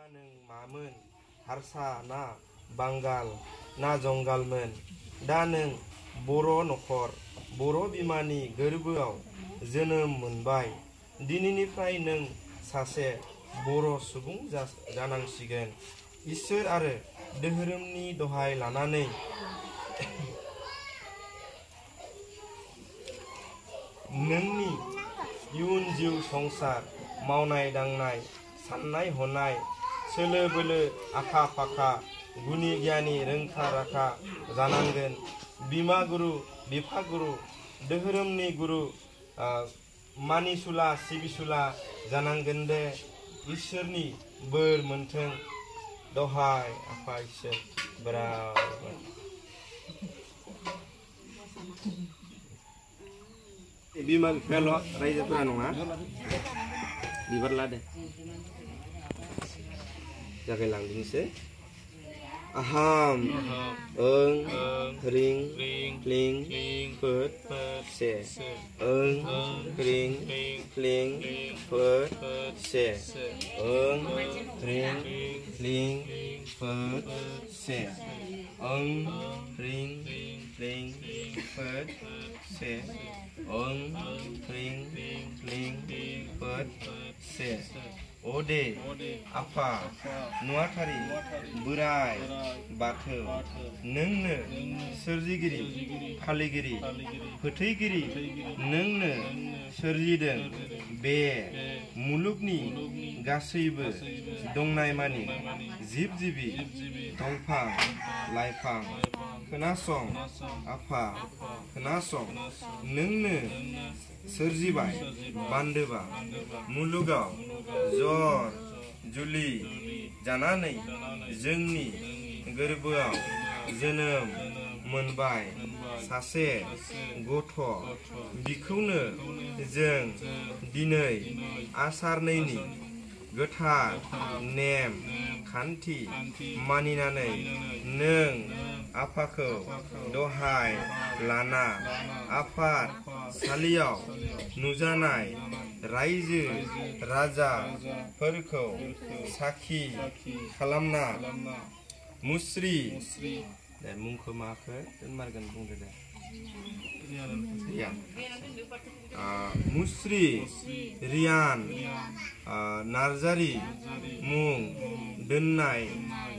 नों मामोन हारसा ना बांगाल ना जंगालमोन दा नों बर' नखर बर' बिमानि गोरबोआव जोनोम मोनबाय दिनैनिफ्राय नों सासे बर' सुबुं जानांसिगोन इसोर आरो धोरोमनि दहाय लानानै नोंनि इयुन जिउ संसार मावनाय दांनाय साननाय हनाय सोलो बोलो आखा फाखा गुनि गियानि रोंखा राखा जानांगोन बिमा गुरु बिफा गुरु धोरोमनि गुरु मानिसुला सिबिसुला जानांगोन दे इसोरनि बोर मोनथों दहाय आफा इसोर बराबर बिमा बिफायाल' रायजोफोरा नङा बिबार लादे जागायलांदिनोसै आहाम ओं रिं क्लिं फोद से ओं रिं क्लिं फोद से ओं रिं क्लिं फोद से ओं रिं क्लिं फोद से ओं रिं क्लिं फोद से अदे आफा नुवाथारि बोराय बाथौ नोंनो सोरजिगिरि फालिगिरि फोथैगिरि नोंनो सोरजिदों बे मुलुगनि गासैबो दंनायमानि जिब जिबि दंफां लाइफां खोनासं आफा खोनासं नोंनो सोरजिबाय बान्दोबा मुलुगाव जर जुलि जानानै जोंनि गोरबोआव जोनोम मोनबाय सासे गथ' बिखौनो जों दिनै आसार 2नि गोथार नेम खान्थि मानिनानै नों आफाखौ दहाय लाना आफादसालियाव नुजानाय रायजो राजाफोरखौ साखि खालामना मुस्रि दे मुंखौ माखौ दोनमारगोन बुंदो दे मुस्रि रियान नार्जारि मुं दोननाय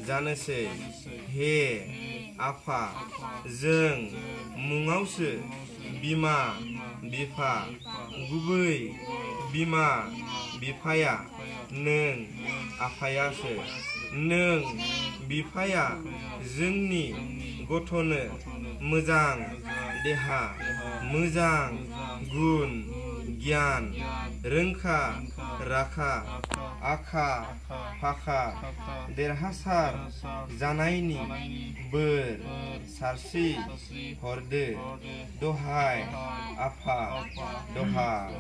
जानोसै हे आफा जों मुङावसो बिमा बिफा गुबै बिमा बिफाया नों आफायासो नों बिफाया जोंनि गथ'नो मोजां देहा मोजां गुन गियान रोंखा राखा आखा फाखा देरहासार जानायनि बोर सारस्रि हरदो दहाय आफा दहाय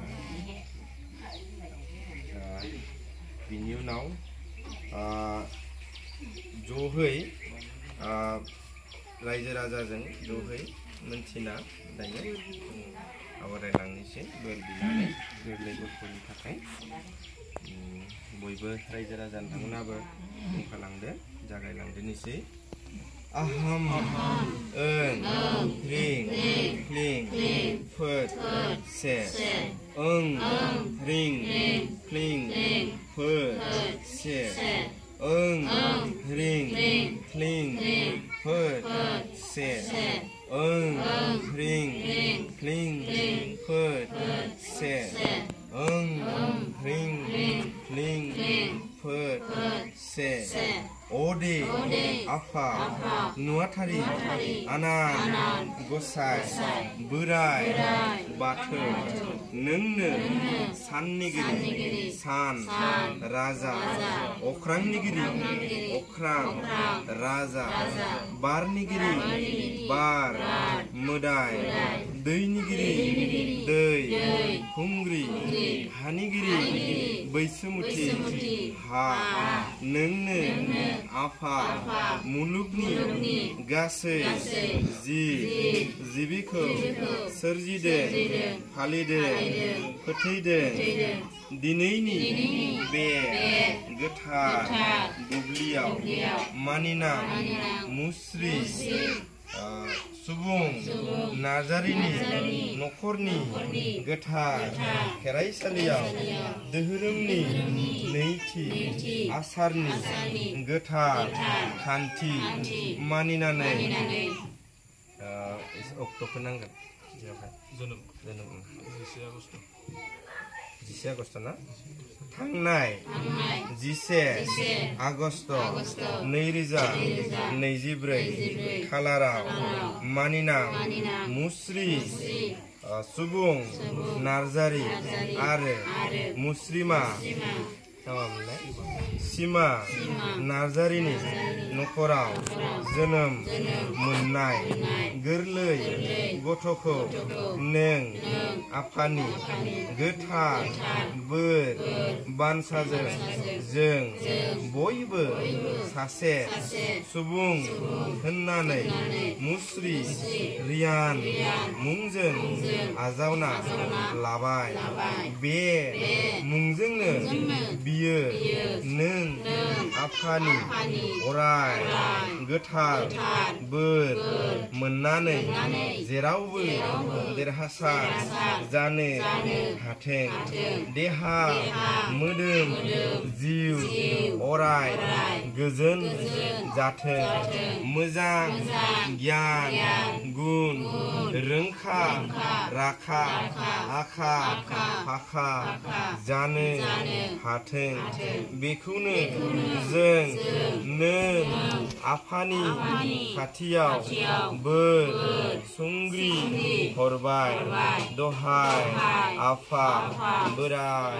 बिनि उनाव जहै रायजो राजाजों जहै मोनथिना दायो आवरायलांनोसै बोर बिनानै गोरलै गथ'नि थाखाय बयबो रायजो राजा नोंथांमोनाबो बुंफालांदो जागायलांदोनिसै आहाम ओं रिं क्लिं फोद से ओं रिं क्लिं फोद से ओं रिं क्लिं फोद से ओं रिं क्लिं फोद से ओं रिं क्लिं फोद से अदे आफा नुवाथारि आनान गसाय बोराय बाथौ नोंनो साननिगिरि सान राजा अख्रांनिगिरि अख्रां राजा बारनिगिरि बार मोदाय दैनिगिरि दै हुंग्रि हानिगिरि बैसोमुथि हा नोंनो आफा मुलुगनि गासै जिबिखौ सोरजिदों फालिदों फोथैदों दिनैनि बे गोथार बुब्लियाव मानिना मुस्रि सुबुं नार्जारिनि नखरनि गोथार खेराइसालियाव दोहोरोमनि नैथि आसारनि गोथार खान्थि मानिनानै अक्ट'खौ नांगोन जोनोम 10 आगस्ट ना थांनाय 11 आगस्ट 2024 खालाराव मानिना मुस्रि सुबुं नार्जारि आरो मुस्रिमा सिमा नार्जारिनि नखराव जोनोम मोननाय गोरलै गथ'खौ नों आफानि गोथार बोर बानसाजों जों बयबो सासे सुबुं होननानै मुस्रि रियान मुंजों आजावना लाबाय बे मुंजोंनो बियो नों आफानि अराय गोथार बोर मोननानै जेरावबो देरहासार जानो हाथों देहा मोदोम जिउ अराय गोजोन जाथों मोजां गियान गुन रोंखा राखा आखा फाखा जानो हाथों बेखौनो जों नों आफानि खाथियाव बोर सुंग्रि हरबाय दहाय आफा बोराय